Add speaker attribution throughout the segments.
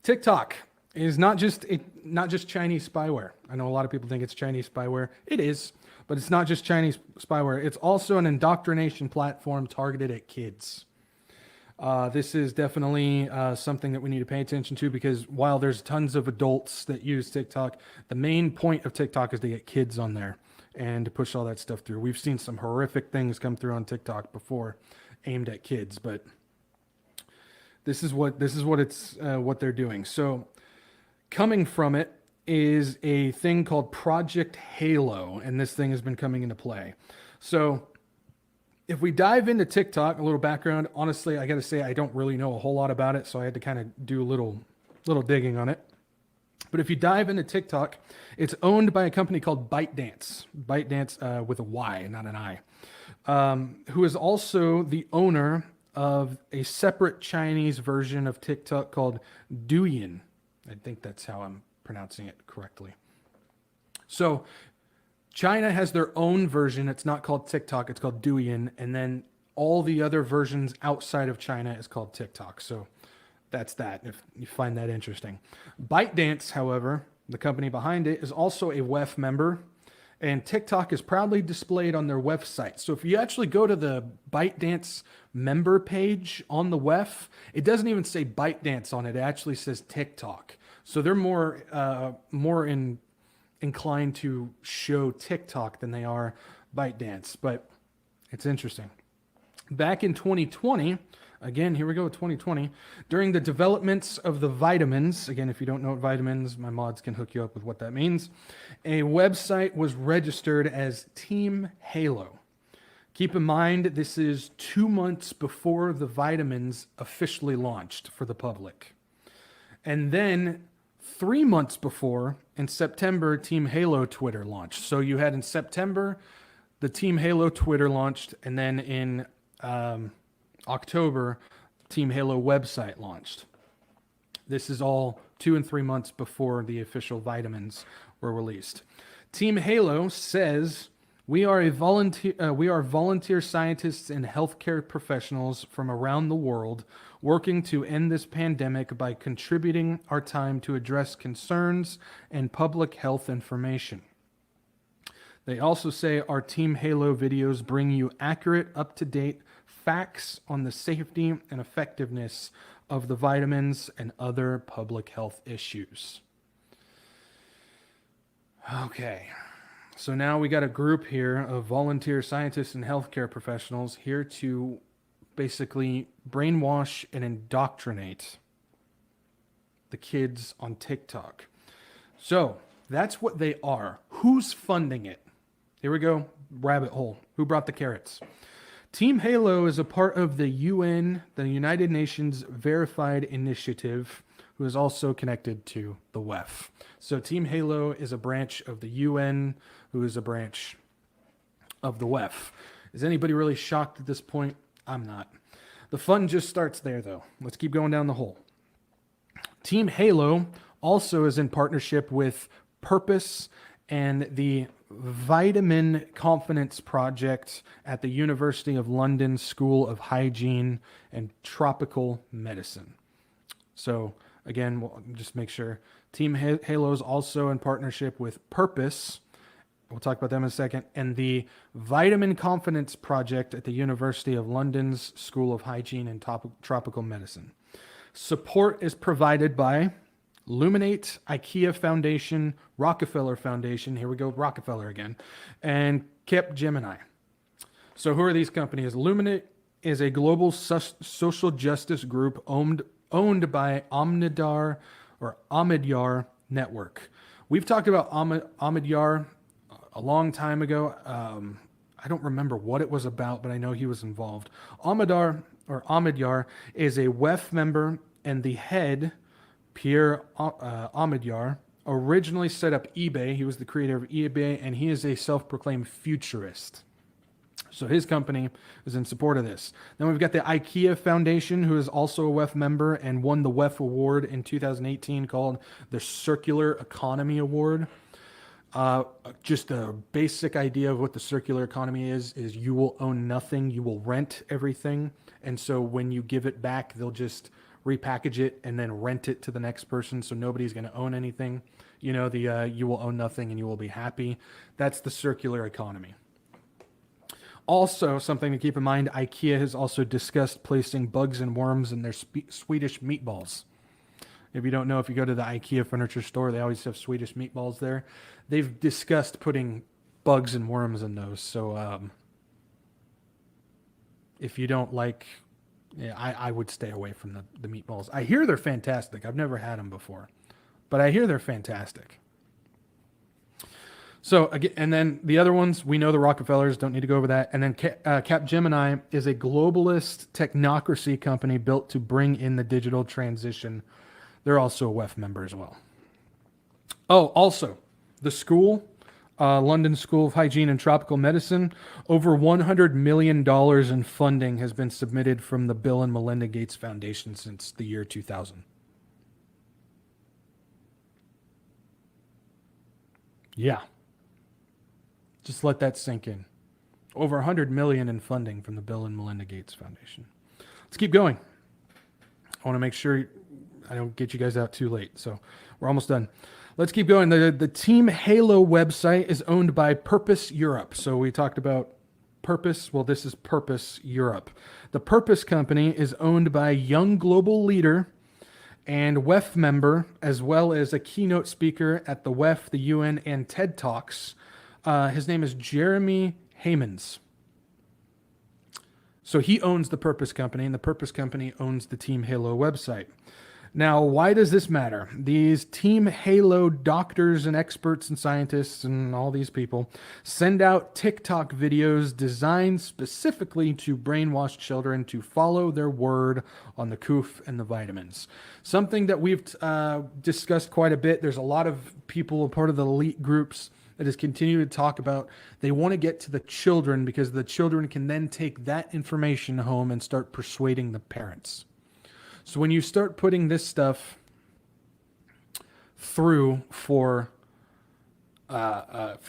Speaker 1: TikTok is not just Chinese spyware. I know a lot of people think it's Chinese spyware. It is, but it's not just Chinese spyware. It's also an indoctrination platform targeted at kids. This is definitely something that we need to pay attention to, because while there's tons of adults that use TikTok, the main point of TikTok is to get kids on there and to push all that stuff through. We've seen some horrific things come through on TikTok before aimed at kids, but this is what they're doing. So coming from it is a thing called Project Halo, and this thing has been coming into play. So if we dive into TikTok, a little background, honestly, I got to say I don't really know a whole lot about it, so I had to kind of do a little digging on it. But if you dive into TikTok, it's owned by a company called ByteDance with a Y, not an I, who is also the owner of a separate Chinese version of TikTok called Douyin. I think that's how I'm pronouncing it correctly. So China has their own version. It's not called TikTok. It's called Douyin. And then all the other versions outside of China is called TikTok. So that's that, if you find that interesting. ByteDance, however, the company behind it, is also a WEF member. And TikTok is proudly displayed on their website. So if you actually go to the ByteDance member page on the WEF, it doesn't even say ByteDance on it. It actually says TikTok. So they're more inclined to show TikTok than they are ByteDance. But it's interesting. Back in 2020, again, here we go with 2020, during the developments of the vitamins, again, if you don't know what vitamins, my mods can hook you up with what that means, a website was registered as Team Halo. Keep in mind, this is 2 months before the vitamins officially launched for the public. And then 3 months before, in September, Team Halo Twitter launched. So you had in September, the Team Halo Twitter launched, and then in October, Team Halo website launched. This is all 2 and 3 months before the official vitamins were released. Team Halo says, we are volunteer scientists and healthcare professionals from around the world working to end this pandemic by contributing our time to address concerns and public health information. They also say our Team Halo videos bring you accurate, up-to-date facts on the safety and effectiveness of the vitamins and other public health issues. Okay, so now we got a group here of volunteer scientists and healthcare professionals here to basically brainwash and indoctrinate the kids on TikTok. So that's what they are. Who's funding it? Here we go, rabbit hole. Who brought the carrots? Team Halo is a part of the UN, the United Nations Verified Initiative, who is also connected to the WEF. So Team Halo is a branch of the UN, who is a branch of the WEF. Is anybody really shocked at this point? I'm not. The fun just starts there, though. Let's keep going down the hole. Team Halo also is in partnership with Purpose and the Vitamin Confidence Project at the University of London School of Hygiene and Tropical Medicine. So again, we'll just make sure. Team Halo is also in partnership with Purpose. We'll talk about them in a second. And the Vitamin Confidence Project at the University of London's School of Hygiene and Tropical Medicine. Support is provided by Luminate, IKEA Foundation, Rockefeller Foundation, here we go, Rockefeller again, and Capgemini. So who are these companies? Luminate is a global social justice group owned by Omidyar Network. We've talked about Omidyar a long time ago. I don't remember what it was about, but I know he was involved. Omidyar is a WEF member, and the head, Pierre Omidyar, originally set up eBay. He was the creator of eBay, and he is a self-proclaimed futurist. So his company is in support of this. Then we've got the IKEA Foundation, who is also a WEF member and won the WEF award in 2018 called the Circular Economy Award. Just a basic idea of what the circular economy is you will own nothing, you will rent everything. And so when you give it back, they'll just repackage it, and then rent it to the next person, so nobody's going to own anything. You know, the you will own nothing and you will be happy. That's the circular economy. Also, something to keep in mind, IKEA has also discussed placing bugs and worms in their Swedish meatballs. If you don't know, if you go to the IKEA furniture store, they always have Swedish meatballs there. They've discussed putting bugs and worms in those. So if you don't like, yeah, I would stay away from the meatballs. I hear they're fantastic. I've never had them before, but I hear they're fantastic. So again, and then the other ones, we know the Rockefellers, don't need to go over that. And then Capgemini is a globalist technocracy company built to bring in the digital transition. They're also a WEF member as well. Oh, also, the school, London School of Hygiene and Tropical Medicine, over $100 million in funding has been submitted from the Bill and Melinda Gates Foundation since the year 2000. Yeah. Just let that sink in. Over 100 million in funding from the Bill and Melinda Gates Foundation. Let's keep going. I want to make sure I don't get you guys out too late. So we're almost done. Let's keep going. The Team Halo website is owned by Purpose Europe. So we talked about Purpose. Well, this is Purpose Europe. The Purpose company is owned by a young global leader and WEF member, as well as a keynote speaker at the WEF, the UN, and TED Talks. His name is Jeremy Hamans. So he owns the Purpose company, and the Purpose company owns the Team Halo website. Now, why does this matter? These Team Halo doctors and experts and scientists and all these people send out TikTok videos designed specifically to brainwash children to follow their word on the coof and the vitamins. Something that we've discussed quite a bit. There's a lot of people, a part of the elite groups, that has continued to talk about they want to get to the children because the children can then take that information home and start persuading the parents. So when you start putting this stuff through for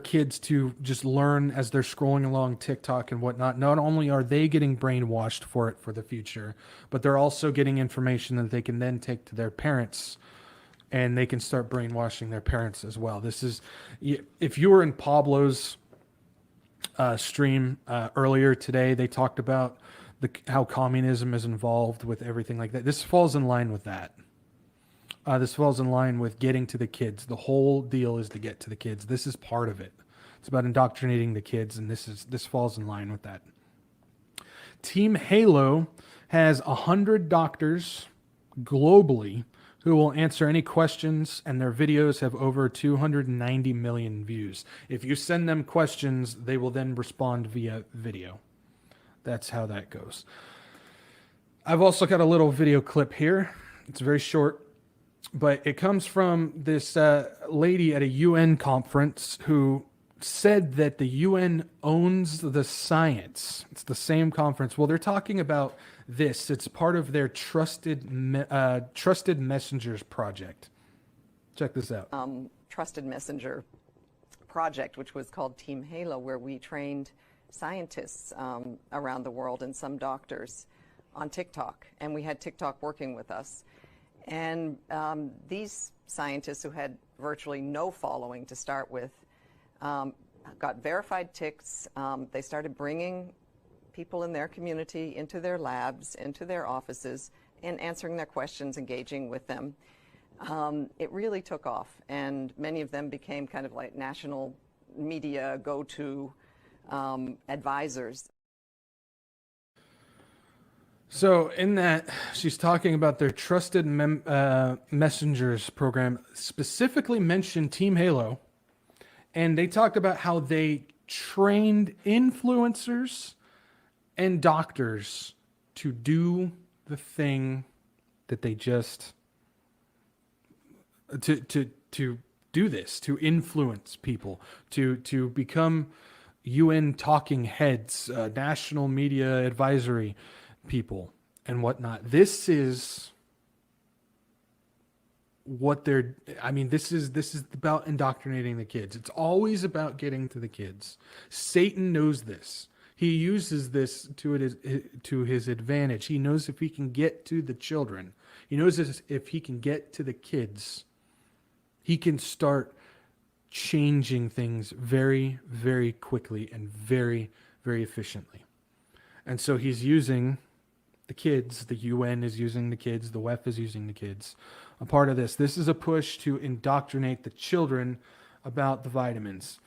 Speaker 1: kids to just learn as they're scrolling along TikTok and whatnot, not only are they getting brainwashed for it for the future, but they're also getting information that they can then take to their parents, and they can start brainwashing their parents as well. This is, if you were in Pablo's stream earlier today, they talked about how communism is involved with everything like that. This falls in line with that. This falls in line with getting to the kids. The whole deal is to get to the kids. This is part of it. It's about indoctrinating the kids, and this falls in line with that. Team Halo has 100 doctors globally who will answer any questions, and their videos have over 290 million views. If you send them questions, they will then respond via video. That's how that goes. I've also got a little video clip here. It's very short, but it comes from this lady at a UN conference who said that the UN owns the science. It's the same conference. Well, they're talking about this. It's part of their Trusted Messengers project. Check this out.
Speaker 2: Trusted Messenger project, which was called Team Halo, where we trained scientists around the world and some doctors on TikTok, and we had TikTok working with us. And these scientists, who had virtually no following to start with, got verified tics. They started bringing people in their community into their labs, into their offices, and answering their questions, engaging with them. It really took off, and many of them became kind of like national media go-to advisors.
Speaker 1: So in that, she's talking about their Trusted Messengers program, specifically mentioned Team Halo, and they talked about how they trained influencers and doctors to do the thing that they just to do this, to influence people, to become UN talking heads, national media advisory people and whatnot. This is what they're, I mean, this is about indoctrinating the kids. It's always about getting to the kids. Satan knows this. He uses this to his advantage. He knows if he can get to the children, he knows if he can get to the kids, he can start changing things very, very quickly and very, very efficiently. And so he's using the kids, the UN is using the kids, the WEF is using the kids. A part of this. This is a push to indoctrinate the children about the vitamins.